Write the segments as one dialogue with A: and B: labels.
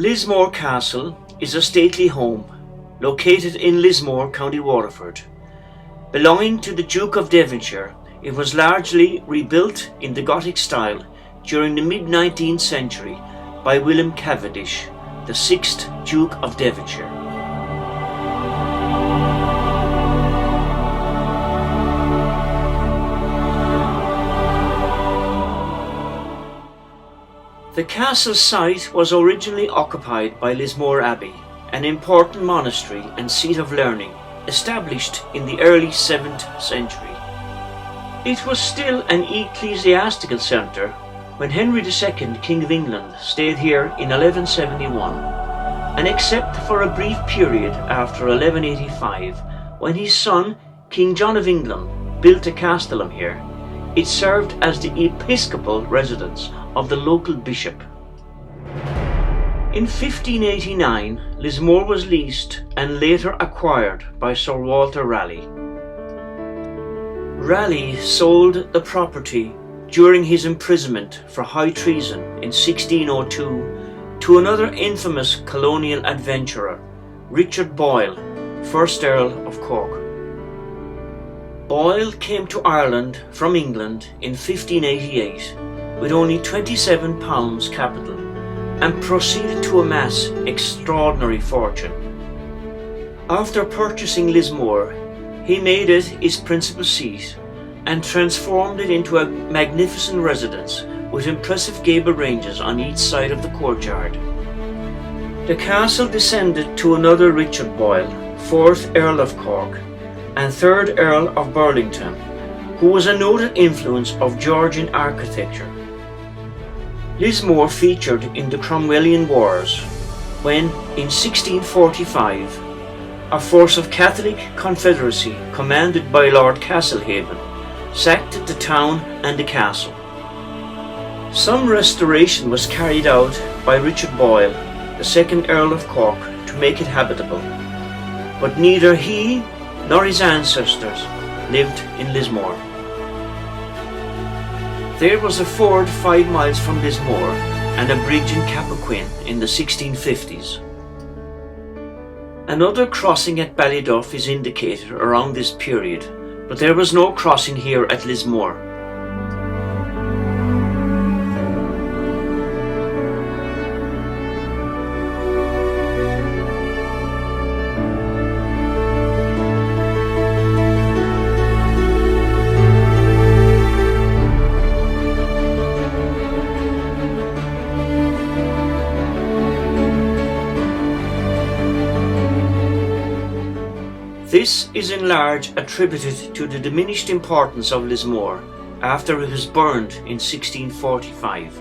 A: Lismore Castle is a stately home located in Lismore, County Waterford. Belonging to the Duke of Devonshire, it was largely rebuilt in the Gothic style during the mid-19th century by William Cavendish, the 6th Duke of Devonshire. The castle site was originally occupied by Lismore Abbey, an important monastery and seat of learning established in the early 7th century. It was still an ecclesiastical centre when Henry II, King of England, stayed here in 1171, and except for a brief period after 1185, when his son, King John of England, built a castellum here, it served as the episcopal residence of the local bishop. In 1589, Lismore was leased and later acquired by Sir Walter Raleigh. Raleigh sold the property during his imprisonment for high treason in 1602 to another infamous colonial adventurer, Richard Boyle, 1st Earl of Cork. Boyle came to Ireland from England in 1588 with only £27 capital and proceeded to amass extraordinary fortune. After purchasing Lismore, he made it his principal seat and transformed it into a magnificent residence with impressive gable ranges on each side of the courtyard. The castle descended to another Richard Boyle, 4th Earl of Cork and 3rd Earl of Burlington, who was a noted influence of Georgian architecture. Lismore featured in the Cromwellian Wars when, in 1645, a force of Catholic Confederacy commanded by Lord Castlehaven sacked the town and the castle. Some restoration was carried out by Richard Boyle, the 2nd Earl of Cork, to make it habitable, but neither he nor his ancestors lived in Lismore. There was a ford 5 miles from Lismore and a bridge in Cappoquin in the 1650s. Another crossing at Ballyduff is indicated around this period, but there was no crossing here at Lismore. This is in large attributed to the diminished importance of Lismore after it was burned in 1645.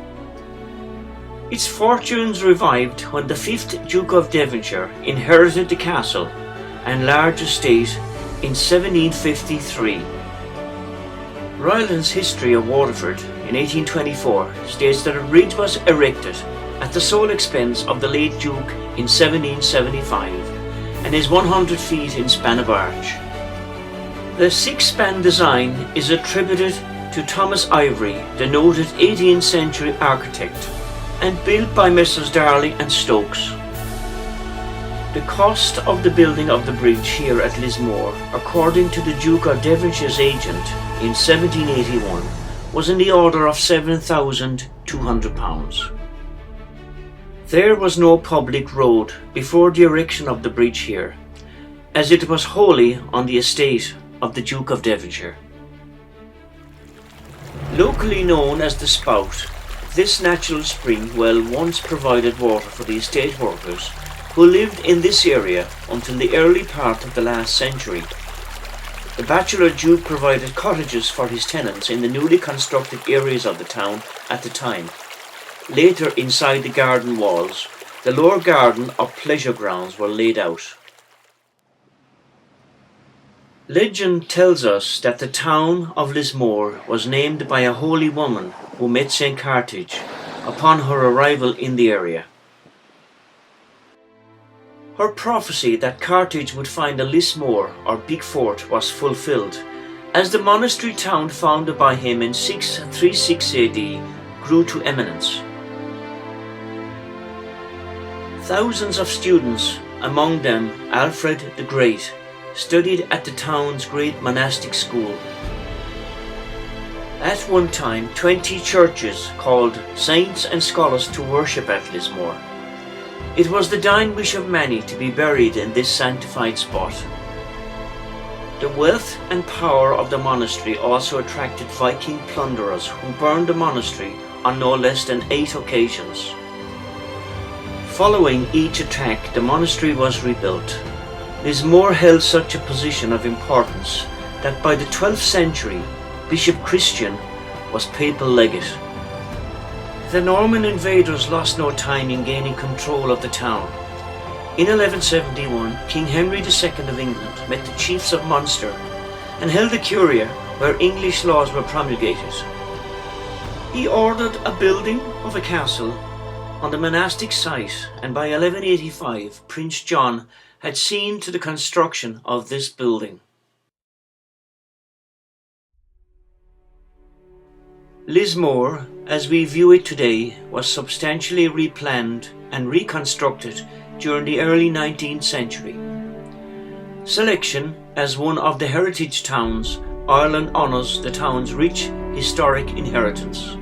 A: Its fortunes revived when the 5th Duke of Devonshire inherited the castle and large estate in 1753. Ryland's History of Waterford in 1824 states that a bridge was erected at the sole expense of the late Duke in 1775 and is 100 feet in span of arch. The 6-span design is attributed to Thomas Ivory, the noted 18th century architect, and built by Messrs. Darley and Stokes. The cost of the building of the bridge here at Lismore, according to the Duke of Devonshire's agent in 1781, was in the order of £7,200. There was no public road before the erection of the bridge here, as it was wholly on the estate of the Duke of Devonshire. Locally known as the Spout, this natural spring well once provided water for the estate workers who lived in this area until the early part of the last century. The bachelor Duke provided cottages for his tenants in the newly constructed areas of the town at the time. Later, inside the garden walls, the lower garden or pleasure grounds were laid out. Legend tells us that the town of Lismore was named by a holy woman who met Saint Carthage upon her arrival in the area. Her prophecy that Carthage would find a Lismore or big fort was fulfilled, as the monastery town founded by him in 636 AD grew to eminence. Thousands of students, among them Alfred the Great, studied at the town's great monastic school. At one time, 20 churches called saints and scholars to worship at Lismore. It was the dying wish of many to be buried in this sanctified spot. The wealth and power of the monastery also attracted Viking plunderers who burned the monastery on no less than 8 occasions. Following each attack, the monastery was rebuilt. Lismore held such a position of importance that by the 12th century, Bishop Christian was papal legate. The Norman invaders lost no time in gaining control of the town. In 1171, King Henry II of England met the chiefs of Munster and held a curia where English laws were promulgated. He ordered a building of a castle on the monastic site, and by 1185 Prince John had seen to the construction of this building. Lismore, as we view it today, was substantially replanned and reconstructed during the early 19th century. Selection as one of the heritage towns, Ireland honours the town's rich historic inheritance.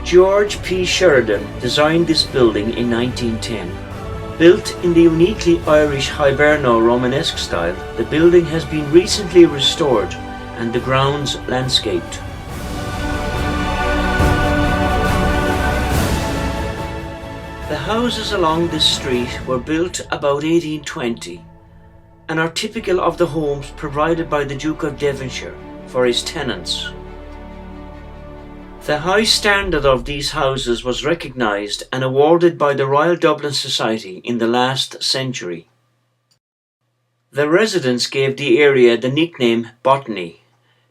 A: George P. Sheridan designed this building in 1910. Built in the uniquely Irish Hiberno-Romanesque style, the building has been recently restored and the grounds landscaped. The houses along this street were built about 1820 and are typical of the homes provided by the Duke of Devonshire for his tenants. The high standard of these houses was recognised and awarded by the Royal Dublin Society in the last century. The residents gave the area the nickname Botany.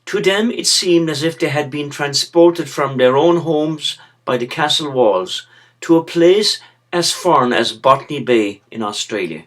A: To them it seemed as if they had been transported from their own homes by the castle walls to a place as foreign as Botany Bay in Australia.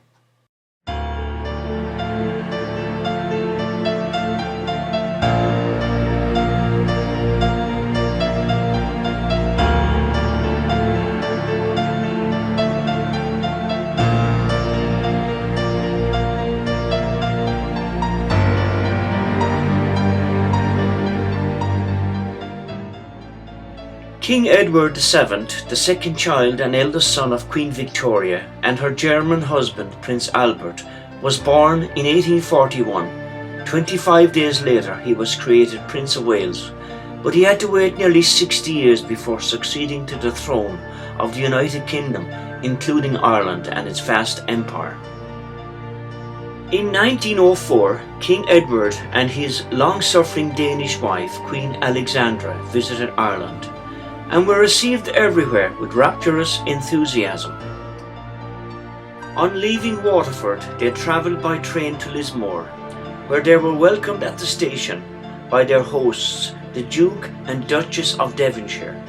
A: King Edward VII, the second child and eldest son of Queen Victoria and her German husband Prince Albert, was born in 1841. 25 days later he was created Prince of Wales, but he had to wait nearly 60 years before succeeding to the throne of the United Kingdom, including Ireland and its vast empire. In 1904, King Edward and his long-suffering Danish wife, Queen Alexandra, visited Ireland and were received everywhere with rapturous enthusiasm. On leaving Waterford, they travelled by train to Lismore, where they were welcomed at the station by their hosts, the Duke and Duchess of Devonshire.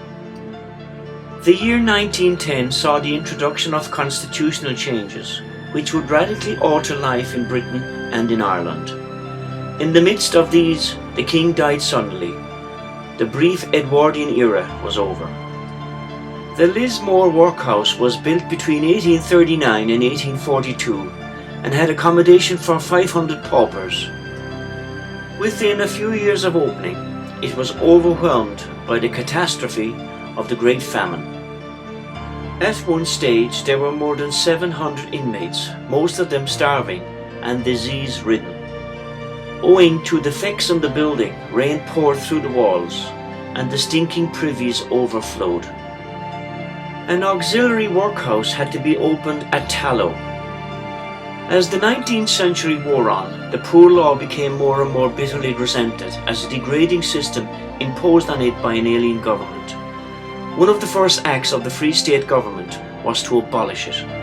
A: The year 1910 saw the introduction of constitutional changes, which would radically alter life in Britain and in Ireland. In the midst of these, the king died suddenly. The brief Edwardian era was over. The Lismore workhouse was built between 1839 and 1842 and had accommodation for 500 paupers. Within a few years of opening, it was overwhelmed by the catastrophe of the Great Famine. At one stage, there were more than 700 inmates, most of them starving and disease-ridden. Owing to defects in the building, rain poured through the walls, and the stinking privies overflowed. An auxiliary workhouse had to be opened at Tallow. As the 19th century wore on, the poor law became more and more bitterly resented as a degrading system imposed on it by an alien government. One of the first acts of the Free State government was to abolish it.